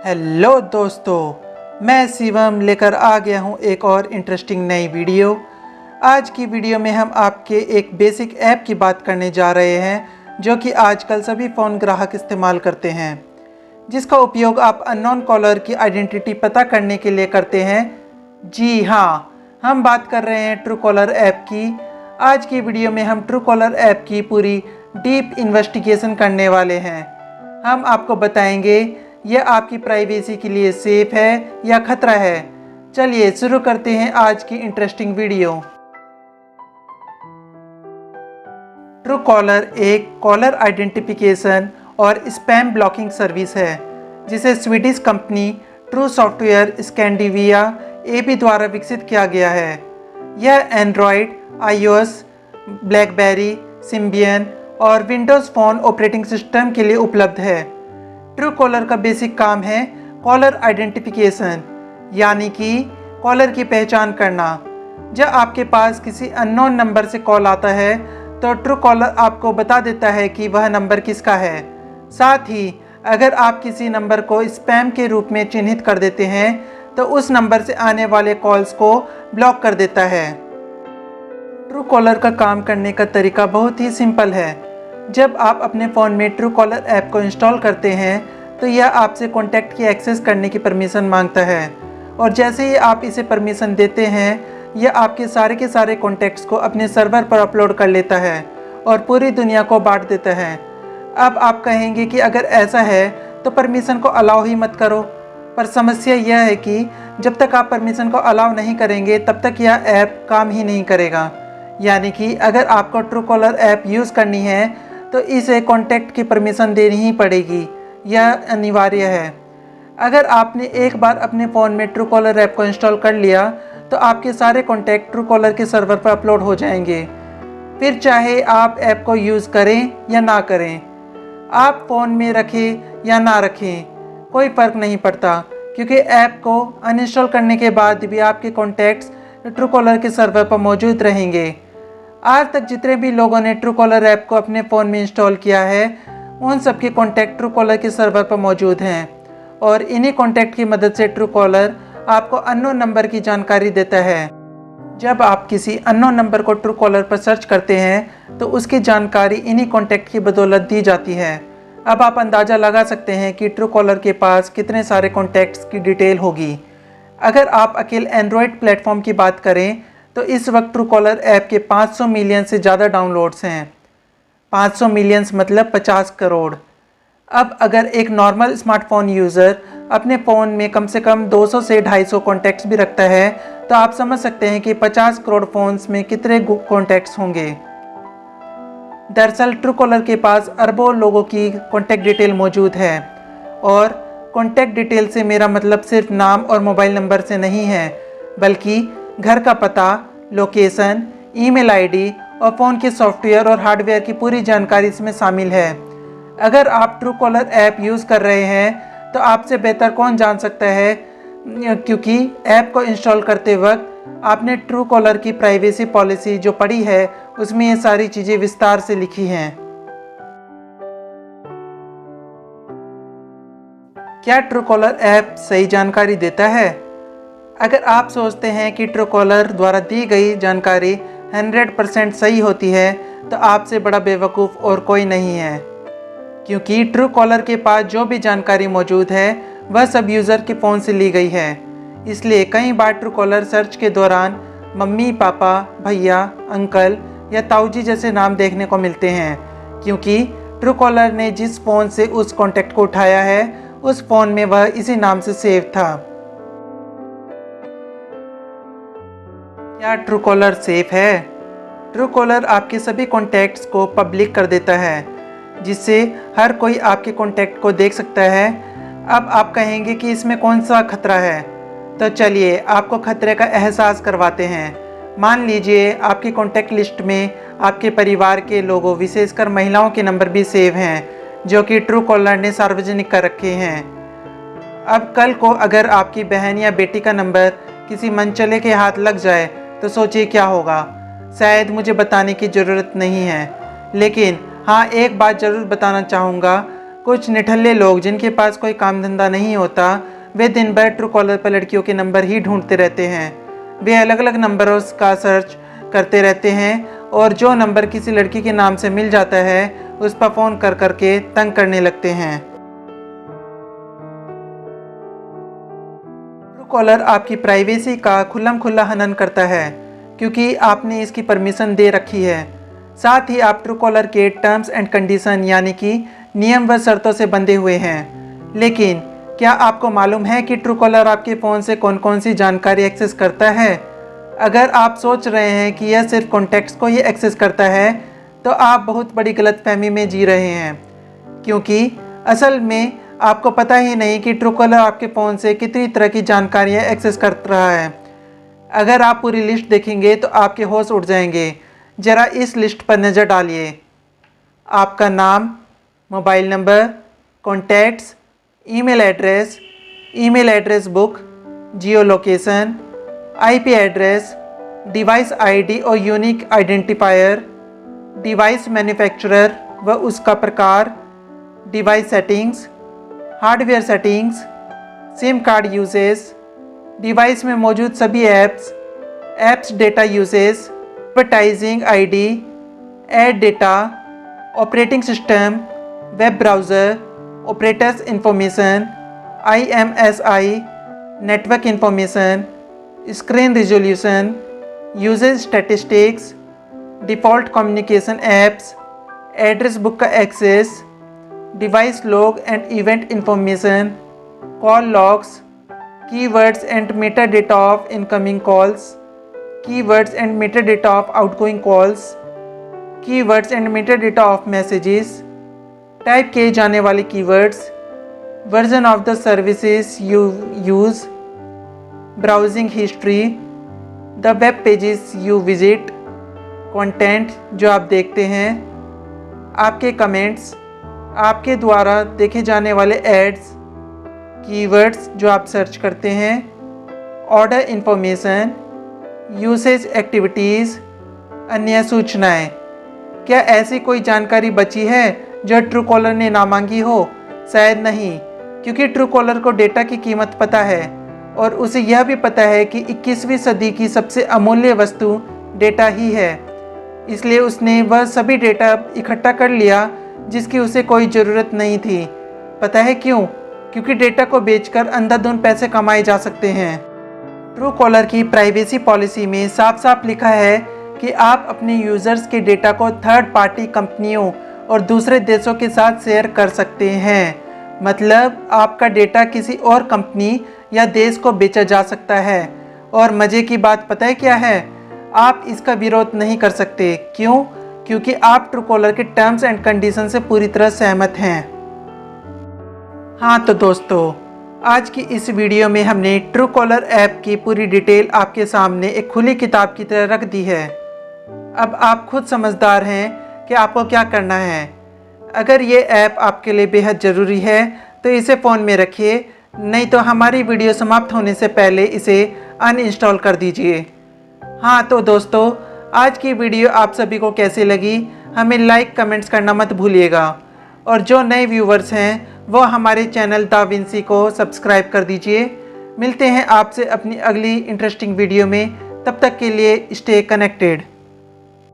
Hello दोस्तों, मैं शिवम लेकर आ गया हूं एक और इंटरेस्टिंग नई वीडियो। आज की वीडियो में हम आपके एक बेसिक ऐप की बात करने जा रहे हैं जो कि आजकल सभी फ़ोन ग्राहक इस्तेमाल करते हैं, जिसका उपयोग आप अननोन कॉलर की आइडेंटिटी पता करने के लिए करते हैं। जी हाँ, हम बात कर रहे हैं ट्रू कॉलर ऐप की। आज की वीडियो में हम ट्रू कॉलर ऐप की पूरी डीप इन्वेस्टिगेशन करने वाले हैं। हम आपको बताएंगे यह आपकी प्राइवेसी के लिए सेफ है या खतरा है। चलिए शुरू करते हैं आज की interesting video. Truecaller caller कॉलर आइडेंटिफिकेशन और स्पैम ब्लॉकिंग सर्विस है, जिसे Swedish company True Software Scandinavia AB द्वारा विकसित किया गया है। यह एंड्रॉयड, आईओएस, ब्लैकबेरी, सिम्बियन और विंडोज़ फ़ोन ऑपरेटिंग सिस्टम के लिए उपलब्ध है। ट्रू कॉलर का बेसिक काम है कॉलर आइडेंटिफिकेशन, यानी कि कॉलर की पहचान करना। जब आपके पास किसी अननोन नंबर से कॉल आता है तो ट्रू कॉलर आपको बता देता है कि वह नंबर किसका है। साथ ही अगर आप किसी नंबर को स्पैम के रूप में चिन्हित कर देते हैं तो उस नंबर से आने वाले कॉल्स को ब्लॉक कर देता है। ट्रू कॉलर का काम करने का तरीका बहुत ही सिंपल है। जब आप अपने फ़ोन में ट्रू कॉलर ऐप को इंस्टॉल करते हैं तो यह आपसे कॉन्टैक्ट की एक्सेस करने की परमिशन मांगता है, और जैसे ही आप इसे परमिशन देते हैं यह आपके सारे के सारे कॉन्टैक्ट्स को अपने सर्वर पर अपलोड कर लेता है और पूरी दुनिया को बांट देता है। अब आप कहेंगे कि अगर ऐसा है तो परमिशन को अलाउ ही मत करो, पर समस्या यह है कि जब तक आप परमिशन को अलाउ नहीं करेंगे तब तक यह ऐप काम ही नहीं करेगा। यानी कि अगर आपको ट्रू कॉलर ऐप यूज़ करनी है तो इसे कॉन्टैक्ट की परमिशन देनी ही पड़ेगी, यह अनिवार्य है। अगर आपने एक बार अपने फ़ोन में ट्रू कॉलर ऐप को इंस्टॉल कर लिया तो आपके सारे कॉन्टैक्ट ट्रू कॉलर के सर्वर पर अपलोड हो जाएंगे। फिर चाहे आप ऐप को यूज़ करें या ना करें, आप फ़ोन में रखें या ना रखें, कोई फ़र्क नहीं पड़ता, क्योंकि ऐप को अनइंस्टॉल करने के बाद भी आपके कॉन्टैक्ट्स ट्रू कॉलर के सर्वर पर मौजूद रहेंगे। आज तक जितने भी लोगों ने ट्रू कॉलर ऐप को अपने फ़ोन में इंस्टॉल किया है उन सबके कॉन्टैक्ट ट्रू कॉलर के सर्वर पर मौजूद हैं, और इन्हीं कॉन्टैक्ट की मदद से ट्रू कॉलर आपको अननोन नंबर की जानकारी देता है। जब आप किसी अननोन नंबर को ट्रू कॉलर पर सर्च करते हैं तो उसकी जानकारी इन्हीं कॉन्टैक्ट की बदौलत दी जाती है। अब आप अंदाज़ा लगा सकते हैं कि ट्रू कॉलर के पास कितने सारे कॉन्टैक्ट्स की डिटेल होगी। अगर आप अकेले एंड्रॉयड प्लेटफॉर्म की बात करें तो इस वक्त ट्रू कॉलर ऐप के 500 मिलियन से ज़्यादा डाउनलोड्स हैं। 500 मिलियन मतलब 50 करोड़। अब अगर एक नॉर्मल स्मार्टफोन यूज़र अपने फ़ोन में कम से कम 200 से 250 कॉन्टैक्ट्स भी रखता है तो आप समझ सकते हैं कि 50 करोड़ फ़ोन्स में कितने कॉन्टैक्ट्स होंगे। दरअसल ट्रू कॉलर के पास अरबों लोगों की कॉन्टैक्ट डिटेल मौजूद है, और कॉन्टैक्ट डिटेल से मेरा मतलब सिर्फ नाम और मोबाइल नंबर से नहीं है, बल्कि घर का पता, लोकेशन, ईमेल आईडी और फ़ोन के सॉफ्टवेयर और हार्डवेयर की पूरी जानकारी इसमें शामिल है। अगर आप ट्रू कॉलर ऐप यूज़ कर रहे हैं तो आपसे बेहतर कौन जान सकता है, क्योंकि ऐप को इंस्टॉल करते वक्त आपने ट्रू कॉलर की प्राइवेसी पॉलिसी जो पढ़ी है उसमें ये सारी चीज़ें विस्तार से लिखी हैं। क्या ट्रू कॉलर ऐप सही जानकारी देता है? अगर आप सोचते हैं कि ट्रू कॉलर द्वारा दी गई जानकारी 100% सही होती है तो आपसे बड़ा बेवकूफ़ और कोई नहीं है, क्योंकि ट्रू कॉलर के पास जो भी जानकारी मौजूद है वह सब यूज़र के फ़ोन से ली गई है। इसलिए कई बार ट्रू कॉलर सर्च के दौरान मम्मी, पापा, भैया, अंकल या ताऊजी जैसे नाम देखने को मिलते हैं, क्योंकि ट्रू कॉलर ने जिस फ़ोन से उस कॉन्टैक्ट को उठाया है उस फ़ोन में वह इसी नाम से सेव था। क्या ट्रू कॉलर सेफ है? ट्रू कॉलर आपके सभी कॉन्टैक्ट्स को पब्लिक कर देता है, जिससे हर कोई आपके कॉन्टैक्ट को देख सकता है। अब आप कहेंगे कि इसमें कौन सा खतरा है, तो चलिए आपको खतरे का एहसास करवाते हैं। मान लीजिए आपकी कॉन्टैक्ट लिस्ट में आपके परिवार के लोगों, विशेषकर महिलाओं के नंबर भी सेव हैं, जो कि ट्रू कॉलर ने सार्वजनिक कर रखे हैं। अब कल को अगर आपकी बहन या बेटी का नंबर किसी मनचले के हाथ लग जाए तो सोचिए क्या होगा। शायद मुझे बताने की ज़रूरत नहीं है, लेकिन हाँ, एक बात ज़रूर बताना चाहूँगा, कुछ निठल्ले लोग जिनके पास कोई काम धंधा नहीं होता, वे दिन भर ट्रू कॉलर पर लड़कियों के नंबर ही ढूंढते रहते हैं। वे अलग अलग नंबरों का सर्च करते रहते हैं और जो नंबर किसी लड़की के नाम से मिल जाता है उस पर फ़ोन कर करके तंग करने लगते हैं। ट्रू कॉलर आपकी प्राइवेसी का खुल्लम खुल्ला हनन करता है क्योंकि आपने इसकी परमिशन दे रखी है। साथ ही आप ट्रू कॉलर के टर्म्स एंड कंडीशन यानी कि नियम व शर्तों से बंधे हुए हैं। लेकिन क्या आपको मालूम है कि ट्रू कॉलर आपके फ़ोन से कौन कौन सी जानकारी एक्सेस करता है? अगर आप सोच रहे हैं कि यह सिर्फ कॉन्टैक्ट्स को ही एक्सेस करता है तो आप बहुत बड़ी गलतफहमी में जी रहे हैं, क्योंकि असल में आपको पता ही नहीं कि ट्रू कॉलर आपके फ़ोन से कितनी तरह की जानकारियाँ एक्सेस कर रहा है। अगर आप पूरी लिस्ट देखेंगे तो आपके होश उड़ जाएंगे। ज़रा इस लिस्ट पर नज़र डालिए। आपका नाम, mobile number, contacts, email address book, geo location, IP address, device ID और यूनिक आइडेंटिफायर, डिवाइस मैन्युफैक्चरर व उसका प्रकार, device settings, hardware settings, SIM card usages, device में मौजूद सभी apps data usages, advertising ID, ad data, operating system, web browser, operators information, IMSI, network information, screen resolution, usage statistics, default communication apps, address book का access, device log and event information, call logs, keywords and Meta data of incoming calls, keywords and Meta data of outgoing calls, keywords and Meta data of messages, type किए जाने वाले keywords, version of the services you use, browsing history, the web pages you visit, content जो आप देखते हैं, आपके comments, आपके द्वारा देखे जाने वाले एड्स, कीवर्ड्स जो आप सर्च करते हैं, ऑर्डर इंफॉर्मेशन, यूसेज एक्टिविटीज़, अन्य सूचनाएं। क्या ऐसी कोई जानकारी बची है जो ट्रू कॉलर ने ना मांगी हो? शायद नहीं, क्योंकि ट्रू कॉलर को डेटा की कीमत पता है और उसे यह भी पता है कि 21वीं सदी की सबसे अमूल्य वस्तु डेटा ही है। इसलिए उसने वह सभी डेटा इकट्ठा कर लिया जिसकी उसे कोई ज़रूरत नहीं थी। पता है क्यों? क्योंकि डेटा को बेचकर अंधाधुंध पैसे कमाए जा सकते हैं। ट्रू कॉलर की प्राइवेसी पॉलिसी में साफ साफ लिखा है कि आप अपने यूज़र्स के डेटा को थर्ड पार्टी कंपनियों और दूसरे देशों के साथ शेयर कर सकते हैं। मतलब आपका डेटा किसी और कंपनी या देश को बेचा जा सकता है। और मज़े की बात पता है क्या है? आप इसका विरोध नहीं कर सकते। क्यों? क्योंकि आप ट्रू कॉलर के टर्म्स एंड कंडीशन से पूरी तरह सहमत हैं। हाँ तो दोस्तों, आज की इस वीडियो में हमने ट्रू कॉलर ऐप की पूरी डिटेल आपके सामने एक खुली किताब की तरह रख दी है। अब आप खुद समझदार हैं कि आपको क्या करना है। अगर ये ऐप आपके लिए बेहद ज़रूरी है तो इसे फ़ोन में रखिए, नहीं तो हमारी वीडियो समाप्त होने से पहले इसे अनइंस्टॉल कर दीजिए। हाँ तो दोस्तों, आज की वीडियो आप सभी को कैसी लगी हमें लाइक कमेंट्स करना मत भूलिएगा। और जो नए व्यूवर्स हैं वो हमारे चैनल दा विंसी को सब्सक्राइब कर दीजिए। मिलते हैं आपसे अपनी अगली इंटरेस्टिंग वीडियो में। तब तक के लिए स्टे कनेक्टेड।